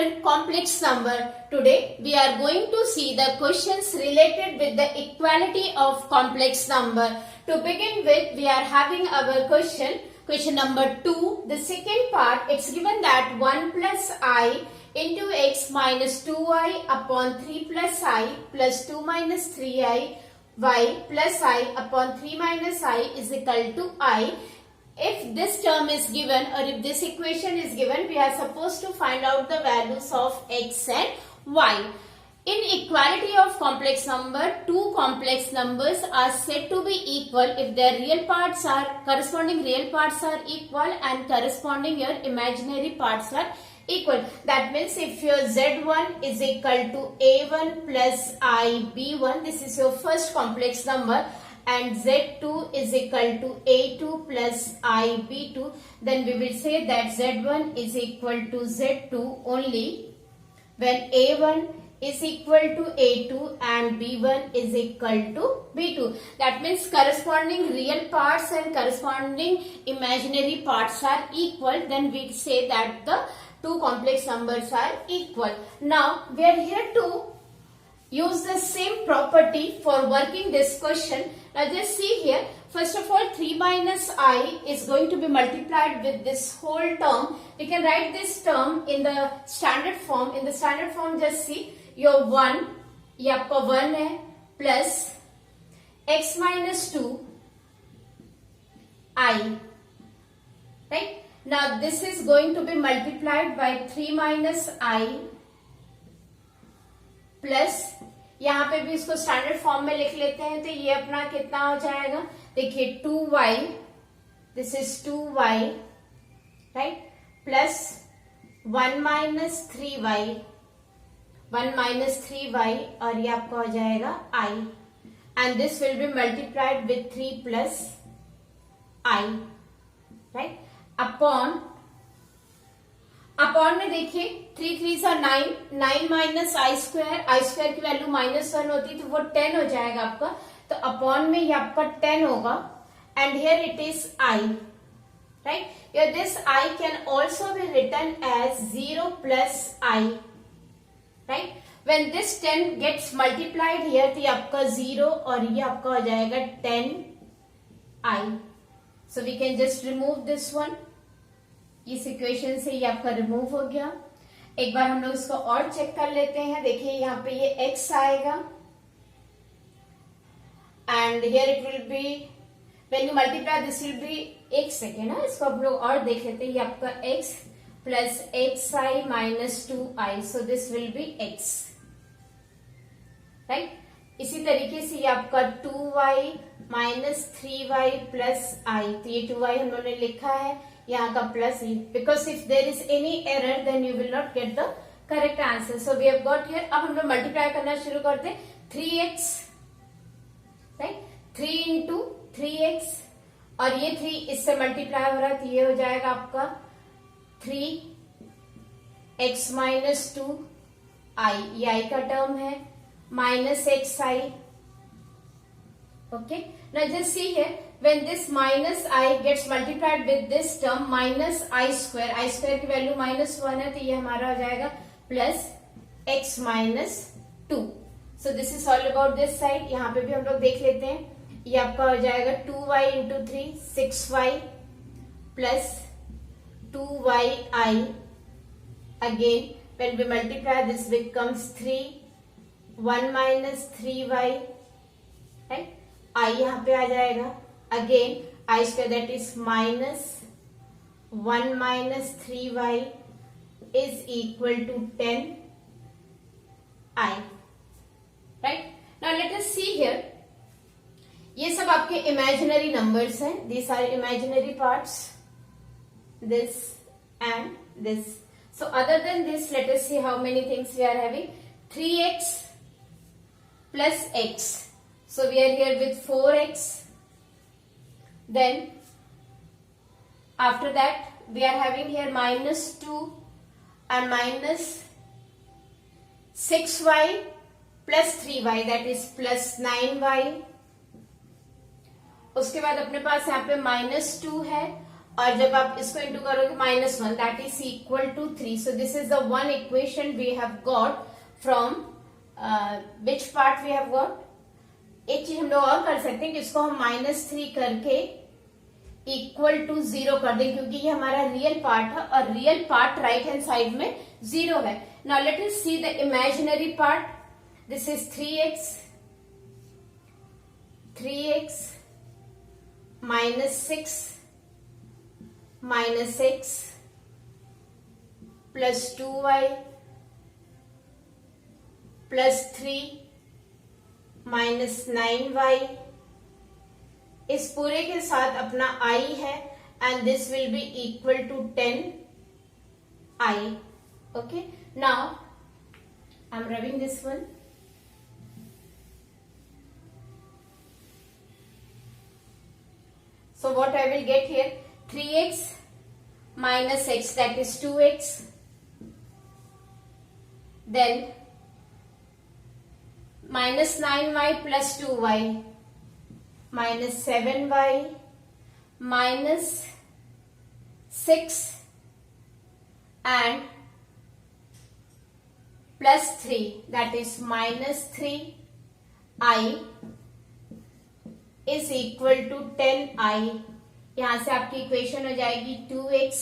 started complex number. Today we are going to see the questions related with the equality of complex number. To begin with, we are having our question number 2. The second part, it's given that 1 plus I into x minus 2i upon 3 plus I plus 2 minus 3i y plus I upon 3 minus I is equal to I. If this term is given or if this equation is given, we are supposed to find out the values of x and y. In equality of complex number, two complex numbers are said to be equal if their corresponding real parts are equal and corresponding your imaginary parts are equal. That means if your z1 is equal to a1 plus ib1, this is your first complex number, and z2 is equal to a2 plus ib2, then we will say that z1 is equal to z2 only when a1 is equal to a2 and b1 is equal to b2. That means corresponding real parts and corresponding imaginary parts are equal, then we say that the two complex numbers are equal. Now we are here to use the same property for working this question. Now just see here, first of all 3 minus I is going to be multiplied with this whole term. We can write this term in the standard form. In the standard form, just see your 1, ये आपका 1 है, plus x minus 2 I, right? Now this is going to be multiplied by 3 minus I plus यहाँ पे भी इसको standard form में लिख लेते हैं, तो ये अपना कितना हो जाएगा, देखिए 2y, this is 2y, right, plus 1 minus 3y, 1 minus 3y, और ये आपका हो जाएगा I, and this will B multiplied with 3 plus I, right, upon में देखिए 3 3 are 9, 9 माइनस आई स्क्वायर की वैल्यू -1 होती तो वो 10 हो जाएगा आपका, तो अपॉन में ये आपका 10 होगा, and here it is I, right. Here this I can also be written as 0 plus I, right. When this 10 gets multiplied here, तो ये आपका 0 और ये आपका हो जाएगा 10I. So we can just remove this one. इस इक्वेशन से ये आपका रिमूव हो गया. एक बार हम लोग इसको और चेक कर लेते हैं. देखिए यहाँ पे ये x आएगा and here it will be, when you multiply this will B, एक सेकेंड है, इसको हम लोग और देख लेते हैं. ये आपका x plus x I minus 2i, so this will B x, right. इसी तरीके से ये आपका 2y minus 3y plus i, तो ये 2y हम लोगों ने लिखा है, यहाँ का प्लस ही, because if there is any error then you will not get the correct answer. So we have got here. अब हम लोग मल्टीप्लाई करना शुरू करते हैं. 3x, राइट, 3 इंटू 3x, और ये 3 इससे मल्टीप्लाई हो रहा है, तो ये हो जाएगा आपका 3x माइनस 2i, ये i का टर्म है, minus xi. Okay, now just see here, when this minus I gets multiplied with this term minus I square की वैल्यू -1 है, तो ये हमारा हो जाएगा plus x minus 2. So this is all about this side. यहाँ पे भी हम लोग देख लेते हैं. ये आपका हो जाएगा 2y into 3, 6y plus 2yi. Again, when we multiply, this becomes 3, 1 minus 3y, right? I यहाँ पे आ जाएगा. Again I square that is minus 1 minus 3y is equal to 10I, right. Now let us see here. ये सब आपके imaginary numbers हैं. These are imaginary parts, this and this. So other than this, let us see how many things we are having. 3x plus x. So we are here with 4x. Then after that we are having here minus 2 and minus 6y plus 3y, that is plus 9y. उसके बाद अपने पास यहाँ पे -2 है और जब आप इसको इंटू करोगे -1 that is equal to 3. So this is the one equation we have got from which part we have got. एक चीज हम लोग और कर सकते हैं कि इसको हम -3 करके इक्वल टू 0 कर दें, क्योंकि ये हमारा रियल पार्ट है और real part right hand side में 0 है. Now let us see the imaginary part. This is 3x -6 -x plus 2y plus 3 minus 9y. इस पूरे के साथ अपना I है and this will be equal to 10I. Okay, now I'm rubbing this one. So what I will get here, 3x minus x, that is 2x, then minus 9y plus 2y minus 7y minus 6 and plus 3, that is minus 3i is equal to 10i. यहां से आपकी equation हो जाएगी 2x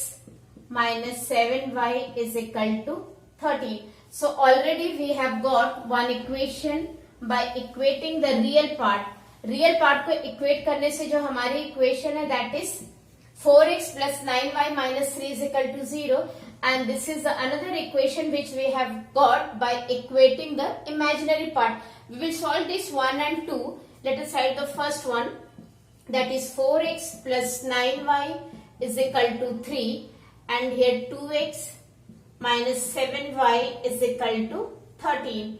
minus 7y is equal to 13. So already we have got one equation by equating the real part. Real part को equate करने से जो हमारी इक्वेशन है that is 4x plus 9y minus 3 is equal to 0, and this is the another equation which we have got by equating the imaginary part. We will solve this 1 and 2. Let us write the first one, that is 4x plus 9y is equal to 3, and here 2x minus 7y is equal to 13.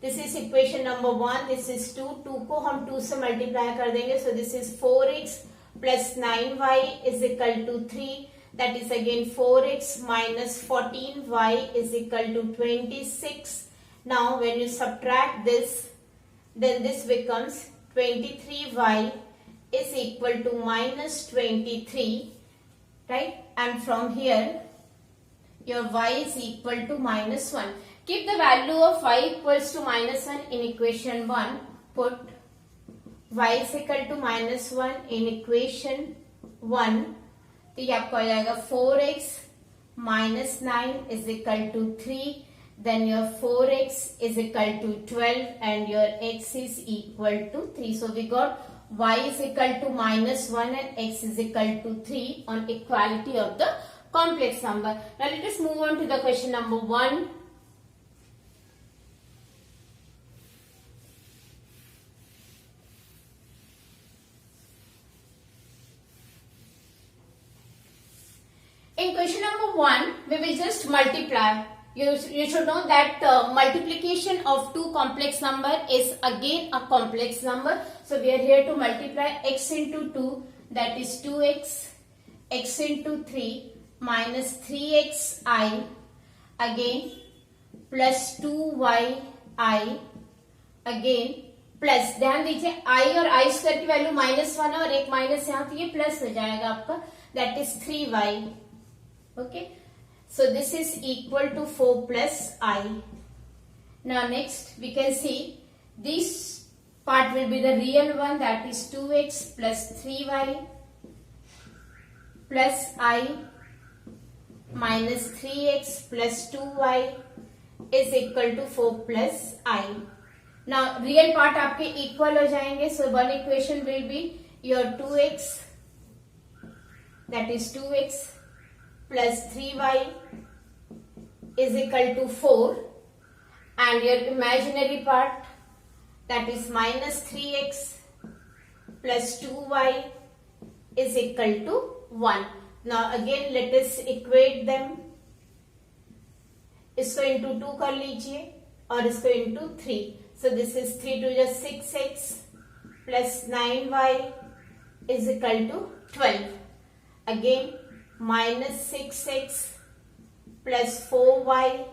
This is equation number 1. This is 2. 2 को हम 2 से multiply कर देंगे. So this is 4x plus 9y is equal to 3. That is again 4x minus 14y is equal to 26. Now when you subtract this, then this becomes 23y is equal to minus 23, right? And from here your y is equal to minus 1. Keep the value of y equals to minus 1 in equation 1. Put y is equal to minus 1 in equation 1. तो ये आपको आ जाएगा 4x minus 9 is equal to 3. Then your 4x is equal to 12 and your x is equal to 3. So we got y is equal to minus 1 and x is equal to 3 on equality of the complex number. Now let us move on to the question number 1. In question number 1, we will just multiply. You should know that multiplication of two complex number is again a complex number. So we are here to multiply x into 2, that is 2x, x into 3 minus 3xi, again plus 2yi, again plus. ध्यान दीजिए i और i square की value -1 है और एक minus यहाँ, तो ये प्लस हो जाएगा आपका, that is 3y. Okay, so this is equal to 4 plus I. Now next we can see this part will be the real one, that is 2x plus 3y plus I minus 3x plus 2y is equal to 4 plus I. Now real part आपके equal हो जाएंगे. So one equation will be your 2x, that is 2x plus 3y is equal to 4, and your imaginary part, that is minus 3x plus 2y is equal to 1. Now again let us equate them. इसको into 2 कर लीजिए और इसको into 3. So this is 3 to just 6x plus 9y is equal to 12. Again minus 6x plus 4y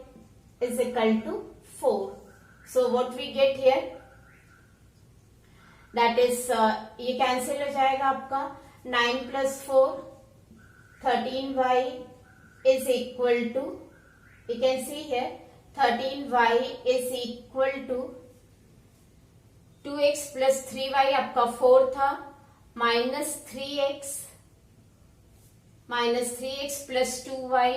is equal to 4. So what we get here, that is ये cancel हो जाएगा आपका, 9 plus 4 13y is equal to, you can see here 13y is equal to 2x plus 3y आपका 4 था, minus 3x plus 2y,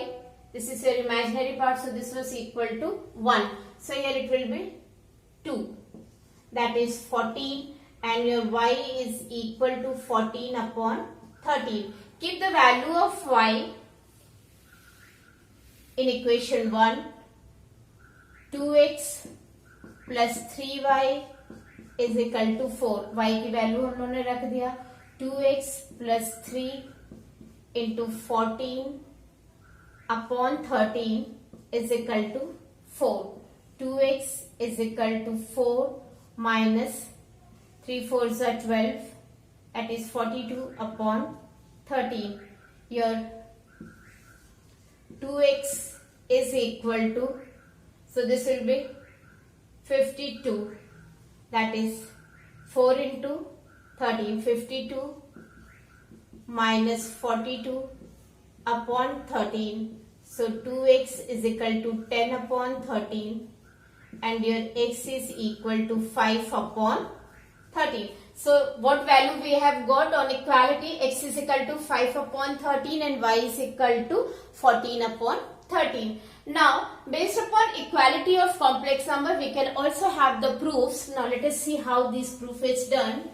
this is your imaginary part, so this was equal to 1. So here it will be 2, that is 14, and your y is equal to 14 upon 13. Keep the value of y in equation 1. 2x plus 3y is equal to 4. y की value हम लोगों ने रख दिया 2x plus 3 into 14 upon 13 is equal to 4. 2x is equal to 4 minus 3 4s are 12, that is 42 upon 13. Your 2x is equal to, so this will be 52, that is 4 into 13, 52 minus 42 upon 13. So 2x is equal to 10 upon 13, and your x is equal to 5 upon 13. So what value we have got on equality? X is equal to 5 upon 13 and y is equal to 14 upon 13. Now, based upon equality of complex number, we can also have the proofs. Now let us see how this proof is done.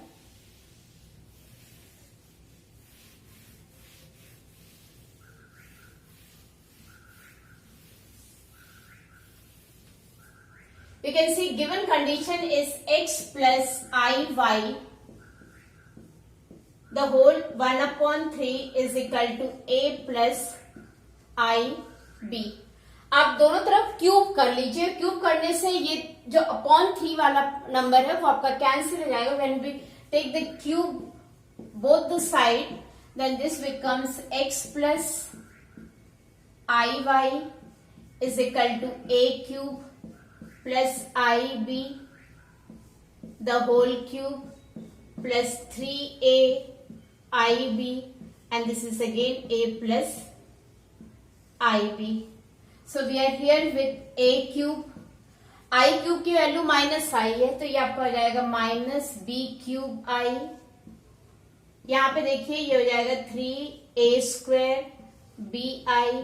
You can see given condition is x plus iy, the whole 1 upon 3 is equal to a plus ib. आप दोनों तरफ cube कर लीजिए. Cube करने से ये जो upon 3 वाला नंबर है वो आपका कैंसिल हो जाएगा. When we take the cube both the side, then this becomes x plus iy is equal to a cube plus ib the whole cube plus 3a ib, and this is again a plus ib. So we are here with a cube. I cube की value minus आई है, तो ये आपका हो जाएगा minus B cube आई. यहाँ पे देखिए ये हो जाएगा 3a square b i.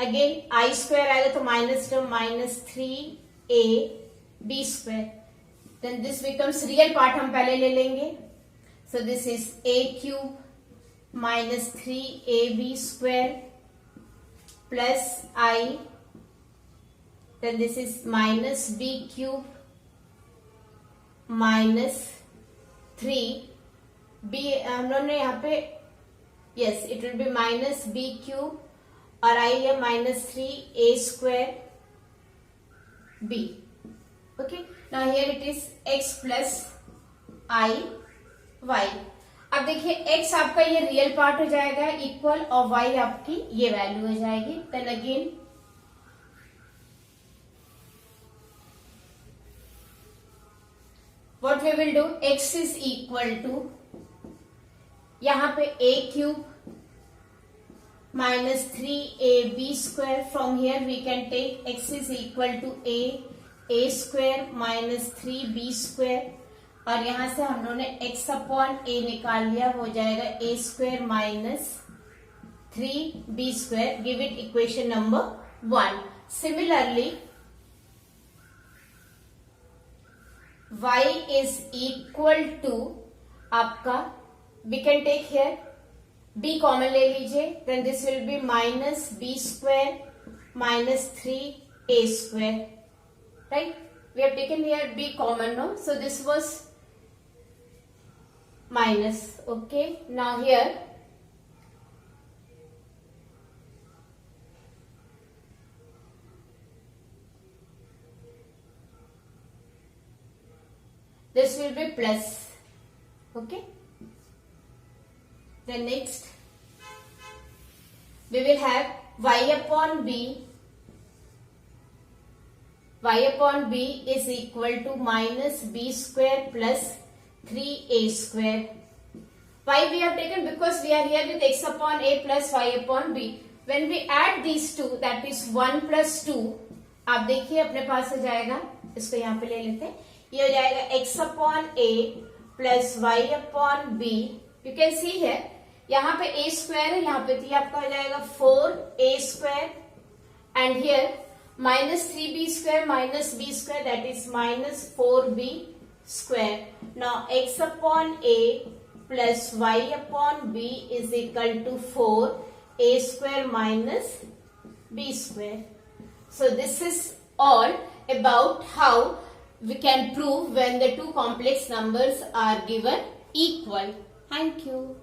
Again i square आएगा तो minus term minus 3a b square. Then this becomes real part हम पहले ले लेंगे. So this is a cube minus 3ab square plus I. Then this is minus b cube minus 3b. हम लोगों ने यहाँ पे yes it will be minus b cube और I है minus 3a square b. Okay, now here it is x plus I y. अब देखिए x आपका ये रियल पार्ट हो जाएगा इक्वल और y आपकी ये वैल्यू हो जाएगी. Then again what we will do, x is equal to यहाँ पे a cube minus 3ab square. From here we can take x is equal to a square minus 3b square, और यहां से हम लोगों ने x अपॉन a निकाल लिया, हो जाएगा a square minus 3b square. Give it equation number 1. Similarly y is equal to आपका, we can take here b common ले लीजिए, then this will be minus b square minus 3a square. Right, we have taken here b common, no, so this was minus. Okay, now here this will be plus. Okay, then next we will have y upon b. Y upon b is equal to minus b square plus 3a square. Why we have taken? Because we are here with x upon a plus y upon b. When we add these two, that is 1 plus 2. आप देखिए अपने पास हो जाएगा, इसको यहाँ पे ले लेते हैं, ये हो जाएगा x upon a plus y upon b. You can see here, यहाँ पे a square है, यहाँ पे तो आपका हो जाएगा 4a square, and here minus 3b square minus b square, that is minus 4b square. Now x upon a plus y upon b is equal to 4a square minus b square. So this is all about how we can prove when the two complex numbers are given equal. Thank you.